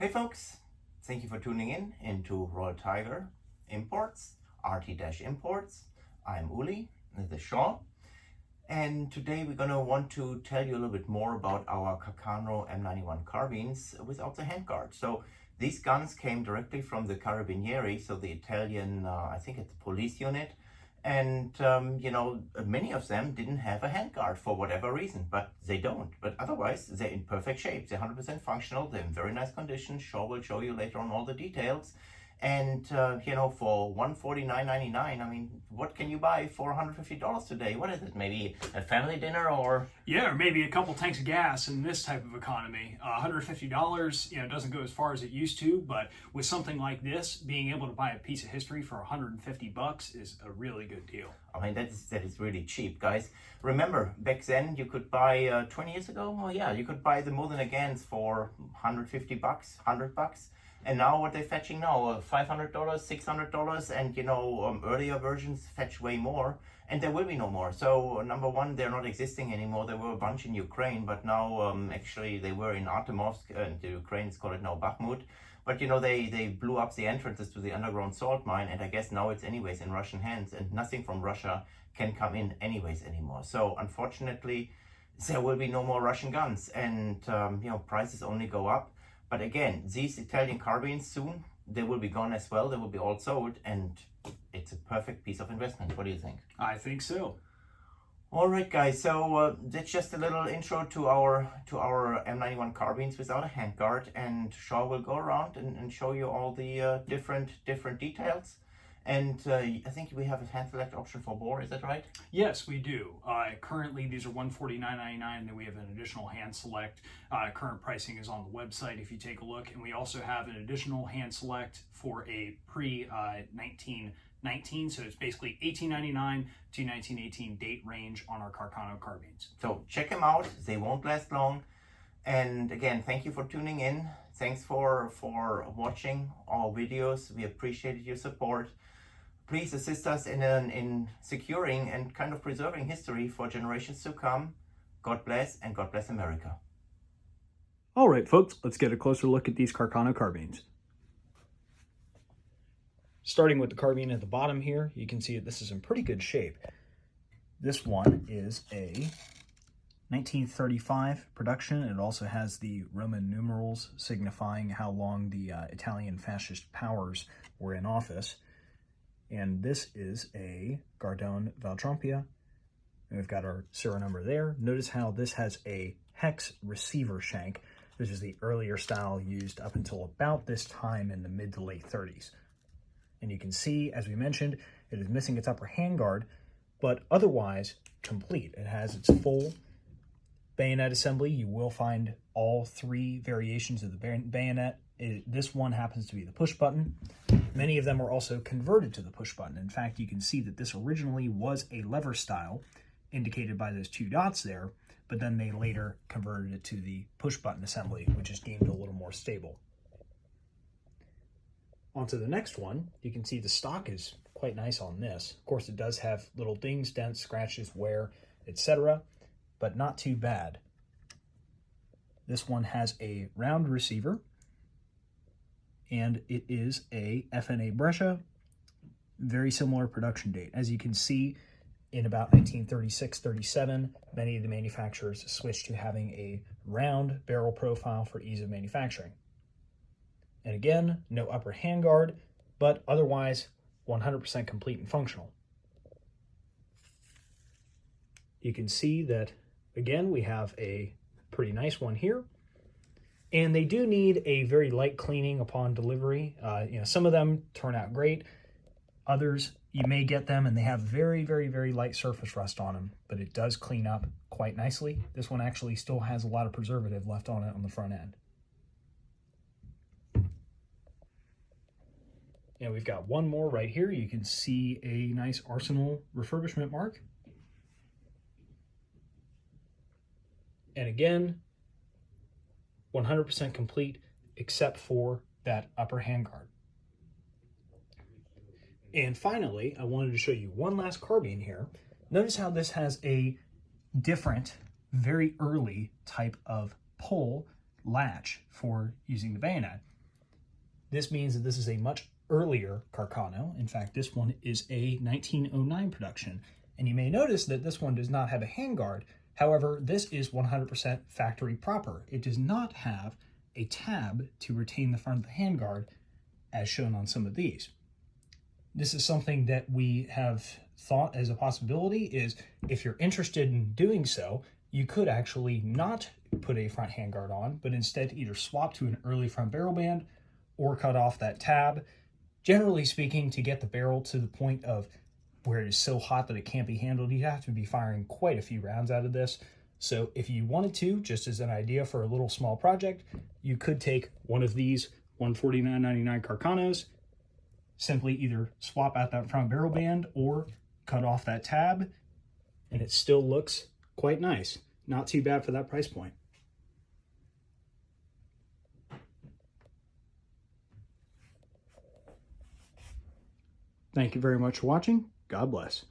Hey folks, thank you for tuning in into Royal Tiger Imports, RT-Imports. I'm Uli, this is Sean, and today we're gonna want to tell you a little bit more about our Carcano M91 carbines without the handguard. So these guns came directly from the Carabinieri, so the Italian, I think it's the police unit, and many of them didn't have a handguard for whatever reason, but they don't. But otherwise, they're in perfect shape. They're 100% functional. They're in very nice condition. Shaw will show you later on all the details. And for $149.99, I mean, what can you buy for $150 today? What is it? Maybe a family dinner, or or maybe a couple tanks of gas in this type of economy. $150, doesn't go as far as it used to, but with something like this, being able to buy a piece of history for $150 is a really good deal. I mean, that is really cheap, guys. Remember, back then you could buy 20 years ago. Oh yeah, you could buy the Modena Gans for $150, $100. And now what they're fetching now, $500, $600, and earlier versions fetch way more, and there will be no more. So number one, they're not existing anymore. There were a bunch in Ukraine, but now actually they were in Artemovsk, and the Ukrainians call it now Bakhmut. But they blew up the entrances to the underground salt mine, and I guess now it's anyways in Russian hands, and nothing from Russia can come in anyways anymore. So unfortunately, there will be no more Russian guns, and prices only go up. But again, these Italian carbines soon, they will be gone as well. They will be all sold, and it's a perfect piece of investment. What do you think? I think so. All right, guys. So that's just a little intro to our M91 carbines without a handguard, and Shaw will go around and show you all the different details. And I think we have a hand select option for bore, is that right? Yes, we do. Currently, these are $149.99, and then we have an additional hand select. Current pricing is on the website if you take a look. And we also have an additional hand select for a pre-1919, so it's basically 1899 to 1918 date range on our Carcano carbines. So check them out. They won't last long. And again, thank you for tuning in. Thanks for watching our videos. We appreciate your support. Please assist us in securing and kind of preserving history for generations to come. God bless, and God bless America. All right, folks, let's get a closer look at these Carcano carbines. Starting with the carbine at the bottom here, you can see that this is in pretty good shape. This one is a 1935 production. It also has the Roman numerals signifying how long the Italian fascist powers were in office. And this is a Gardone Valtrompia. And we've got our serial number there. Notice how this has a hex receiver shank. This is the earlier style used up until about this time in the mid to late 30s. And you can see, as we mentioned, it is missing its upper handguard, but otherwise complete. It has its full bayonet assembly. You will find all three variations of the bayonet. This one happens to be the push button. Many of them are also converted to the push button. In fact, you can see that this originally was a lever style, indicated by those two dots there, but then they later converted it to the push button assembly, which is deemed a little more stable. On to the next one, you can see the stock is quite nice on this. Of course, it does have little dings, dents, scratches, wear, etc., but not too bad. This one has a round receiver, and it is a FNA Brescia, very similar production date. As you can see, in about 1936-37, many of the manufacturers switched to having a round barrel profile for ease of manufacturing. And again, no upper handguard, but otherwise 100% complete and functional. You can see that, again, we have a pretty nice one here. And they do need a very light cleaning upon delivery. Some of them turn out great. Others, you may get them and they have very, very, very light surface rust on them, but it does clean up quite nicely. This one actually still has a lot of preservative left on it on the front end. And we've got one more right here. You can see a nice Arsenal refurbishment mark. And again, 100% complete except for that upper handguard. And finally, I wanted to show you one last carbine here. Notice how this has a different, very early type of pull latch for using the bayonet. This means that this is a much earlier Carcano. In fact, this one is a 1909 production. And you may notice that this one does not have a handguard. However, this is 100% factory proper. It does not have a tab to retain the front of the handguard, as shown on some of these. This is something that we have thought as a possibility, is if you're interested in doing so, you could actually not put a front handguard on, but instead either swap to an early front barrel band or cut off that tab. Generally speaking, to get the barrel to the point of where it is so hot that it can't be handled, you have to be firing quite a few rounds out of this. So if you wanted to, just as an idea for a little small project, you could take one of these $149.99 Carcanos, simply either swap out that front barrel band or cut off that tab, and it still looks quite nice. Not too bad for that price point. Thank you very much for watching. God bless.